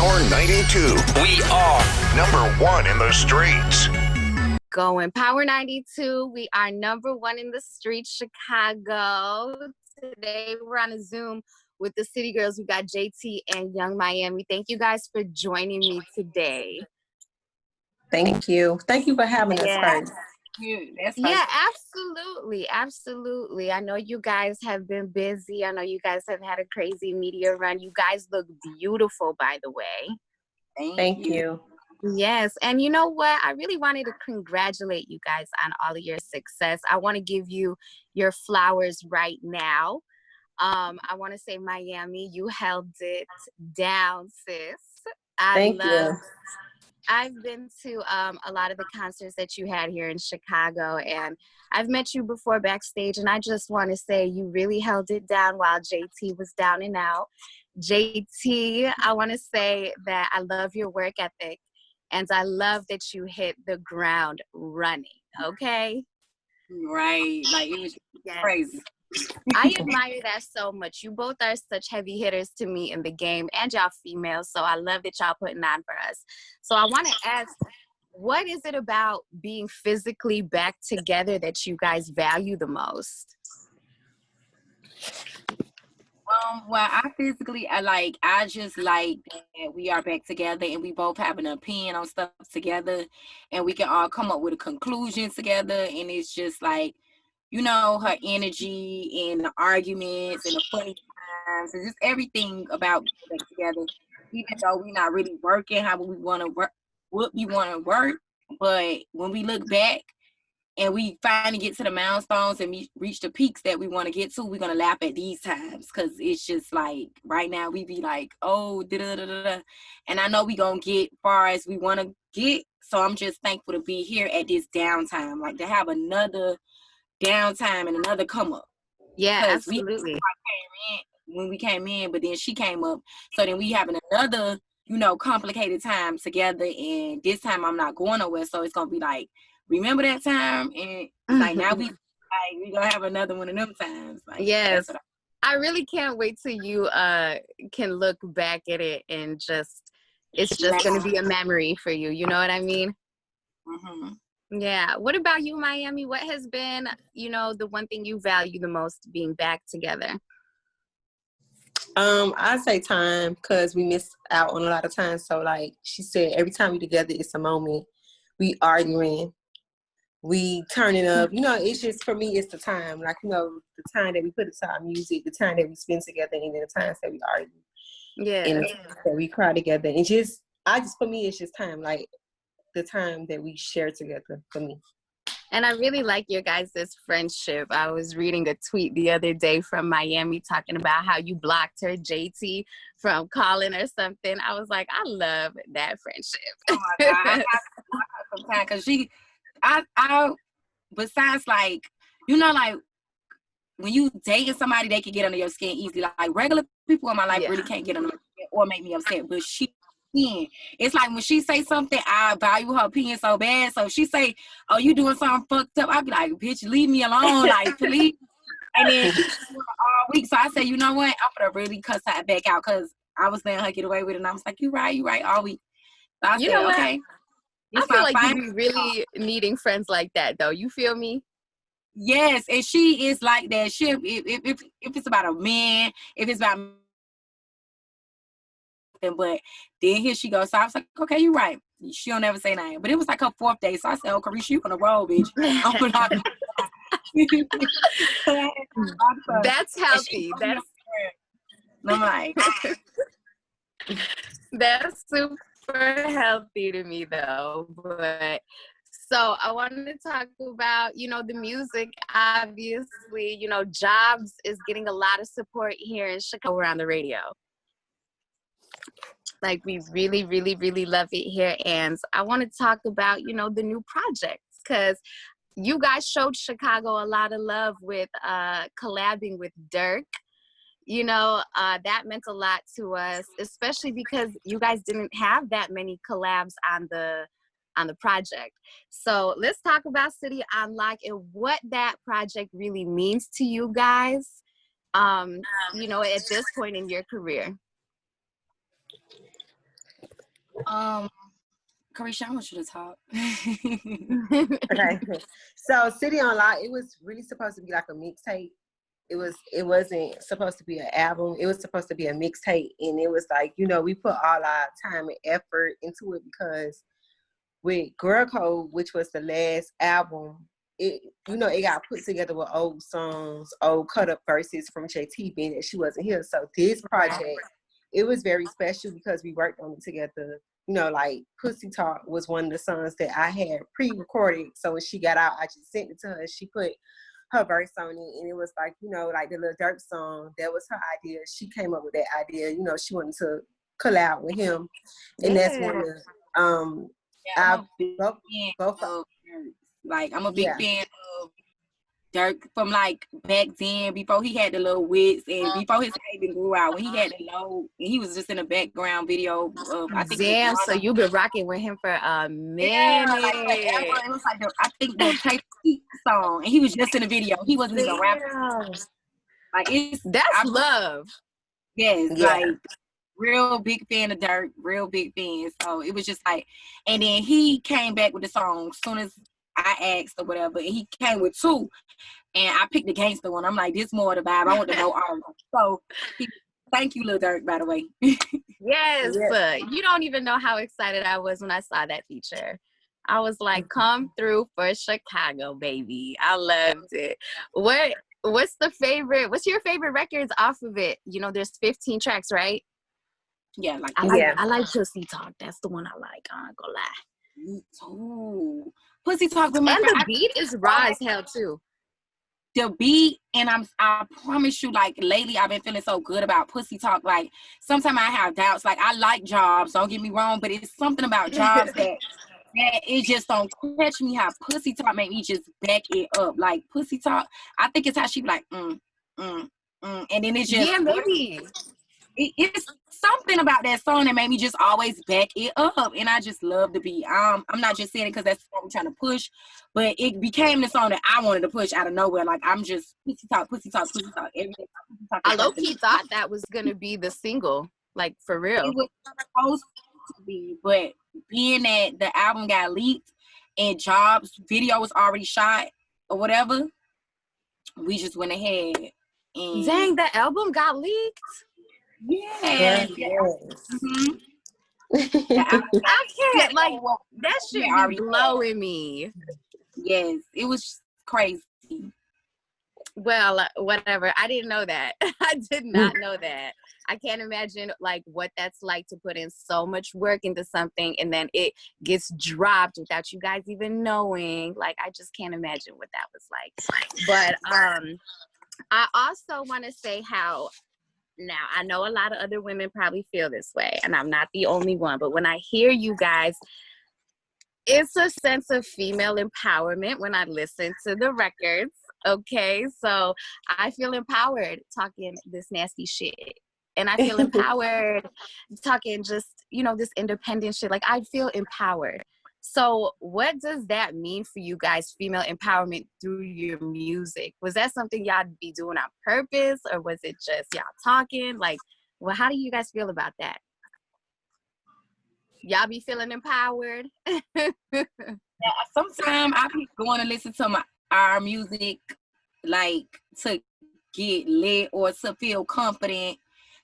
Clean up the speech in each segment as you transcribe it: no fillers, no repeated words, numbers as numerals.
Power 92. We are #1 in the streets. Going Power 92. We are #1 in the streets, Chicago. Today we're on a Zoom with the City Girls. We got JT and Young Miami. Thank you guys for joining me today. Thank you. Thank you for having us first. Yeah, absolutely. Absolutely. I know you guys have been busy. I know you guys have had a crazy media run. You guys look beautiful, by the way. Thank you. Yes. And you know what? I really wanted to congratulate you guys on all of your success. I want to give you your flowers right now. I want to say, Miami, you held it down, sis. Thank you. I've been to a lot of the concerts that you had here in Chicago, and I've met you before backstage, and I just want to say you really held it down while JT was down and out. JT, I want to say that I love your work ethic, and I love that you hit the ground running, okay? Right, like it was crazy. I admire that so much. You both are such heavy hitters to me in the game, and y'all females, so I love that y'all putting on for us. So I want to ask, what is it about being physically back together that you guys value the most? Well, I just like that we are back together and we both have an opinion on stuff together, and we can all come up with a conclusion together, and it's just like, you know, her energy and the arguments and the funny times and just everything about being back together, even though we're not really working how we want to work, what we want to work. But when we look back and we finally get to the milestones and we reach the peaks that we want to get to, we're going to laugh at these times, because it's just like right now we be like, oh, da-da-da-da-da. And I know we going to get far as we want to get. So I'm just thankful to be here at this downtime, like to have another downtime and another come up. Yeah, absolutely. When we came in, but then she came up, so then we having another, you know, complicated time together, and this time I'm not going nowhere, so it's gonna be like, remember that time, and like now we gonna have another one of them times. Like, yes, I really can't wait till you can look back at it and just, it's just gonna be a memory for you. You know what I mean? Mm-hmm. Yeah. What about you, Miami? What has been, you know, the one thing you value the most being back together? I say time, because we miss out on a lot of time. So like she said, every time we together, it's a moment. We arguing, we turning up. You know, it's just, for me, it's the time. Like, you know, the time that we put into our music, the time that we spend together, and then the times that we argue. Yeah. And the times that we cry together. And for me, it's just time. Like, the time that we share together, for me. And I really like your guys' friendship. I was reading a tweet the other day from Miami talking about how you blocked her, JT, from calling or something. I was like, I love that friendship. Oh my God, I have some time, because I besides, like, you know, like when you dating somebody, they can get under your skin easily. Like regular people in my life really can't get under my skin or make me upset, but it's like when she say something, I value her opinion so bad. So if she say, oh, you doing something fucked up, I'll be like, bitch, leave me alone, like, please. And then all week, so I said, you know what, I'm gonna really cuss her back out, because I was letting her get away with it, and I was like, you right all week. So I said, okay. I feel like you be really needing friends like that, though. You feel me? Yes, and she is like that. She, if it's about a man, if it's about, but then here she goes. So I was like, okay, you're right. She'll never say nothing. But it was like her 4th day. So I said, oh, Carisha, you on the road, bitch. That's healthy. I'm like, that's super healthy to me, though. But so I wanted to talk about, you know, the music. Obviously, you know, Jobs is getting a lot of support here in Chicago. We're on the radio. Like, we really, really, really love it here. And I want to talk about, you know, the new projects, because you guys showed Chicago a lot of love with collabing with Durk. You know, that meant a lot to us, especially because you guys didn't have that many collabs on the project. So let's talk about City on Lock and what that project really means to you guys, you know, at this point in your career. Carisha, I want you to talk. Okay. So City on Lock, it was really supposed to be like a mixtape. It wasn't supposed to be an album. It was supposed to be a mixtape. And it was like, you know, we put all our time and effort into it because with Girl Code, which was the last album, it got put together with old songs, old cut up verses from JT being that she wasn't here. So this project, it was very special because we worked on it together. You know, like Pussy Talk was one of the songs that I had pre-recorded. So when she got out, I just sent it to her. She put her verse on it, and it was like, you know, like the little Durk song. That was her idea. She came up with that idea. You know, she wanted to collab with him, and that's one of I'm a big both fan both of Durk. Like, I'm a big fan of Durk from like back then, before he had the little wigs and before his hair even grew out. When he had the low, and he was just in a background video of, I think. Damn, so you've been rocking with him for a minute. Yeah, like forever. It was like I think the Tape song, and he was just in the video. He wasn't even rapping. Like that's love. Yes, like real big fan of Durk, real big fan. So it was just like, and then he came back with the song as soon as I asked or whatever, and he came with two, and I picked the gangster one. I'm like, this more the vibe. I want to know all. So thank you, Lil Durk, by the way. Yes, you don't even know how excited I was when I saw that feature. I was like, come through for Chicago, baby. I loved it. What's your favorite records off of it? You know, there's 15 tracks, right? Yeah, like I like Pussy Talk. That's the one I like. I'm not gonna lie. Me too. Pussy Talk with and the beat is raw as hell too. The beat, and I promise you, like lately I've been feeling so good about Pussy Talk. Like sometimes I have doubts. Like I like Jobs, don't get me wrong, but it's something about Jobs that it just don't catch me. How Pussy Talk make me just back it up. Like Pussy Talk, I think it's how she be like, and then it's just maybe. It's something about that song that made me just always back it up, and I just love the beat. I'm not just saying it because that's what I'm trying to push, but it became the song that I wanted to push out of nowhere. Like I'm just Pussy Talk, Pussy Talk, Pussy Talk. Every day, Pussy Talk. I low-key thought that was gonna be the single, like for real. It was supposed to be, but being that the album got leaked and Jobs' video was already shot or whatever, we just went ahead and dang, the album got leaked. Yes. Mm-hmm. I can't, like, that shit be blowing me. Yes, it was crazy. Well, whatever. I didn't know that. I did not know that. I can't imagine, like, what that's like to put in so much work into something and then it gets dropped without you guys even knowing. Like, I just can't imagine what that was like. But I also want to say how, now, I know a lot of other women probably feel this way, and I'm not the only one, but when I hear you guys, it's a sense of female empowerment when I listen to the records, okay? So I feel empowered talking this nasty shit, and I feel empowered talking just, you know, this independent shit. Like, I feel empowered. So what does that mean for you guys, female empowerment through your music? Was that something y'all be doing on purpose, or was it just y'all talking? Like, well, how do you guys feel about that? Y'all be feeling empowered? Yeah, sometimes I be going to listen to our music, like, to get lit or to feel confident.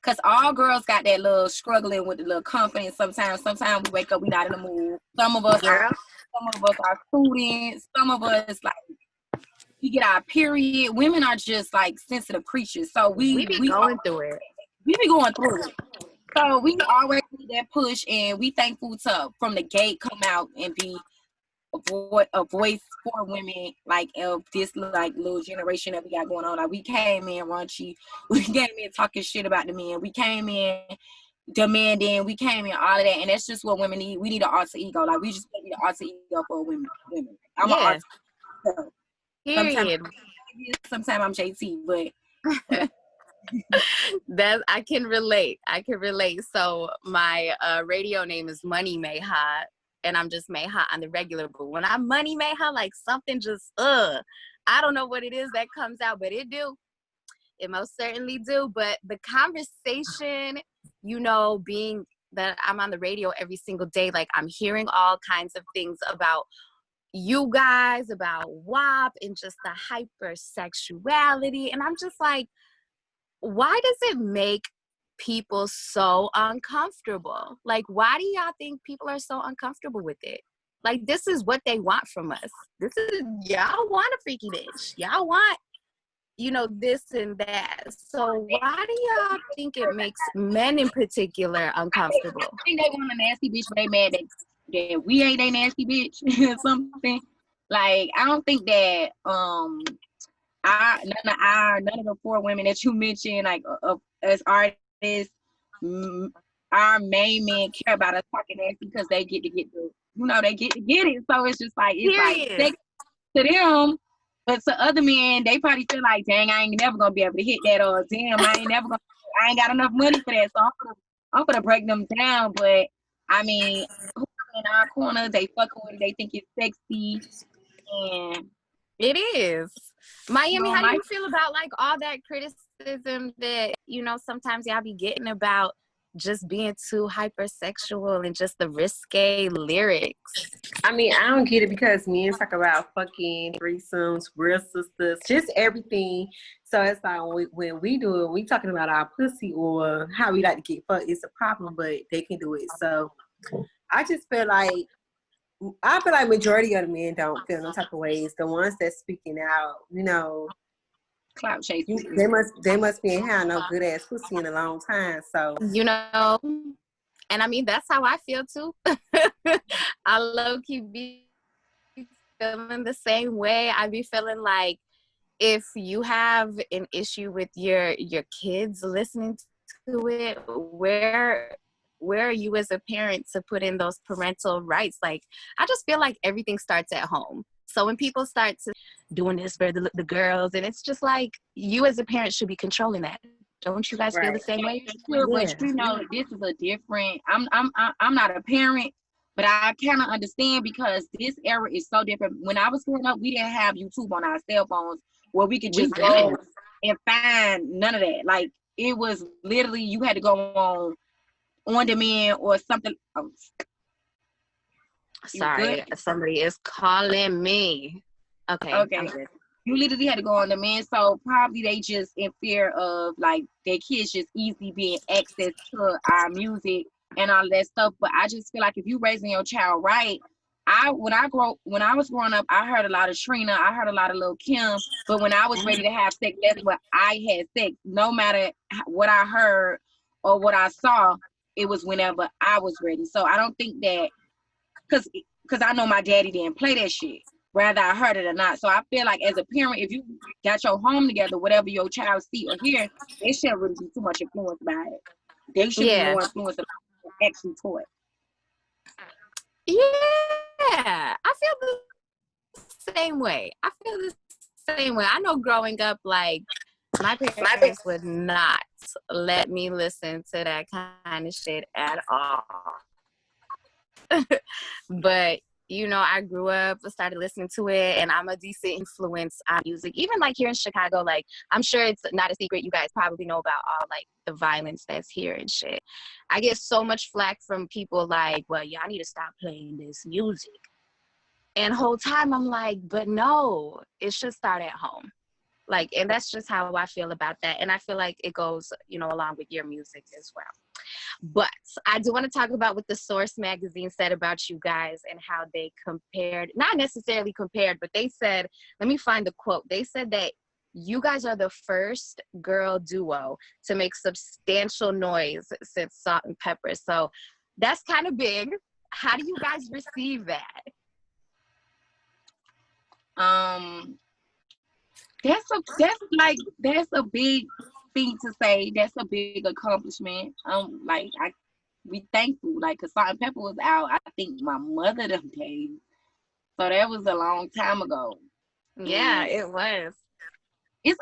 Because all girls got that little struggling with the little confidence sometimes. Sometimes we wake up, we not in the mood. Some of us are students. Some of us, like, we get our period. Women are just, like, sensitive creatures. So we be going through it. We be going through it. So we always need that push, and we thankful to, from the gate, come out and be a voice for women, like, of this, like, little generation that we got going on. Like, we came in raunchy, we came in talking shit about the men, we came in demanding, we came in all of that, and that's just what women need. We need an alter ego. Like, we just need an alter ego for women. I'm an alter ego. Sometimes I'm JT, but that I can relate. So my radio name is Money Mayha, and I'm just Mayha on the regular, but when I'm Money Mayha, like, something just I don't know what it is that comes out, but it most certainly do. But the conversation, you know, being that I'm on the radio every single day, like I'm hearing all kinds of things about you guys, about WAP and just the hypersexuality. And I'm just like, why does it make people so uncomfortable? Like, why do y'all think people are so uncomfortable with it? Like, this is what they want from us. This is, y'all want a freaky bitch. Y'all want, this and that. So why do y'all think it makes men in particular uncomfortable? I think they want a nasty bitch, but they mad that we ain't a nasty bitch or something. Like, I don't think that none of the 4 women that you mentioned, like as artists, our main men care about us talking nasty because they get to get it. So it's just like, it's like sex to them, but to other men, they probably feel like, dang, I ain't never gonna be able to hit that, or damn, I ain't got enough money for that, so I'm gonna break them down. But I mean, in our corner, they fucking with it, they think it's sexy, and it is. Miami, how do you feel about like all that criticism that, sometimes y'all be getting about just being too hypersexual and just the risque lyrics? I mean, I don't get it because men talk about fucking threesomes, real sisters, just everything. So it's like when we do it, we talking about our pussy or how we like to get fucked. It's a problem, but they can do it. So I just feel like majority of the men don't feel no type of ways. The ones that's speaking out, clout chasing. They must be in having no good ass pussy in a long time. So and I mean that's how I feel too. I low-key be feeling the same way. I be feeling like if you have an issue with your kids listening to it, where are you as a parent to put in those parental rights? Like, I just feel like everything starts at home. So when people start to doing this for the girls, and it's just like, you as a parent should be controlling that. Don't you guys feel the same way? Sure, but this is a different. I'm not a parent, but I kind of understand because this era is so different. When I was growing up, we didn't have YouTube on our cell phones where we could just go and find none of that. Like, it was literally you had to go on demand or something. Oh, sorry, somebody is calling me. Okay. You literally had to go on demand, so probably they just in fear of like their kids just easily being access to our music and all that stuff. But I just feel like if you raising your child right, when I was growing up, I heard a lot of Trina, I heard a lot of Lil Kim, but when I was ready to have sex, that's what I had sex. No matter what I heard or what I saw, it was whenever I was ready. So I don't think that, because I know my daddy didn't play that shit, whether I heard it or not. So I feel like as a parent, if you got your home together, whatever your child see or hear, they shouldn't really be too much influenced by it. They should be more influenced about actually taught. Yeah, I feel the same way. I know growing up, like, my parents would not let me listen to that kind of shit at all. But I grew up, started listening to it, and I'm a decent influence on music. Even like here in Chicago, like, I'm sure it's not a secret. You guys probably know about all like the violence that's here and shit. I get so much flack from people like, well, y'all need to stop playing this music. And the whole time I'm like, but no, it should start at home. Like, and that's just how I feel about that. And I feel like it goes, along with your music as well. But I do want to talk about what the Source magazine said about you guys and how they compared, not necessarily compared, but they said, let me find the quote. They said that you guys are the first girl duo to make substantial noise since Salt and Pepper. So that's kind of big. How do you guys receive that? That's a big thing to say. That's a big accomplishment. We thankful. Like, cause Salt and Pepper was out, I think my mother them days. So that was a long time ago. Yeah, it was.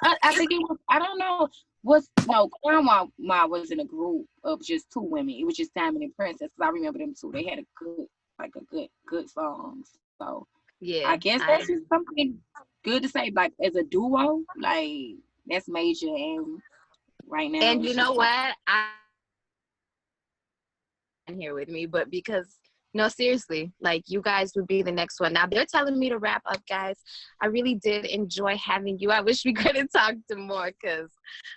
I think it was. I don't know. Crown was in a group of just 2 women. It was just Diamond and Princess. Cause I remember them too. They had a good song. So yeah, I guess that's just something good to say. Like, as a duo, like, that's major. And right now, and you know what? here with me, but because no, seriously, like you guys would be the next one. Now they're telling me to wrap up, guys. I really did enjoy having you. I wish we could have talked to more because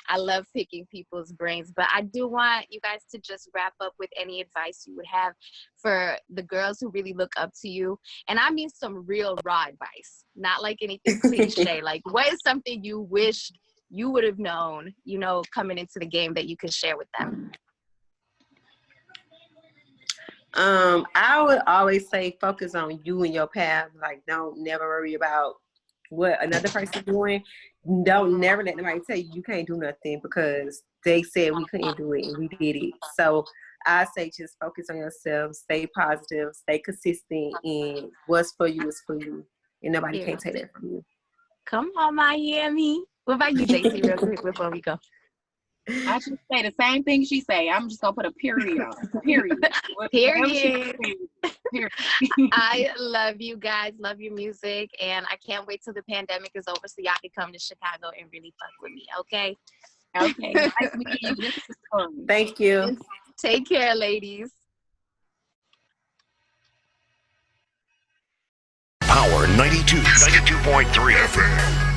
I love picking people's brains. But I do want you guys to just wrap up with any advice you would have for the girls who really look up to you. And I mean some real raw advice, not like anything cliche. Like what is something you wish you would have known, you know, coming into the game that you can share with them? I would always say focus on you and your path. Like, don't never worry about what another person's doing. Don't never let anybody tell you can't do nothing because they said we couldn't do it and we did it. So I say just focus on yourself, stay positive, stay consistent, and what's for you is for you. And nobody can take that from you. Come on, Miami. What about you, JC, real quick before we go? I just say the same thing she say. I'm just gonna put a period on. Period. Period. I love you guys. Love your music, and I can't wait till the pandemic is over so y'all can come to Chicago and really fuck with me. Okay. Okay. Nice meeting you. This is fun. Thank you. Take care, ladies. Power 92.3 FM.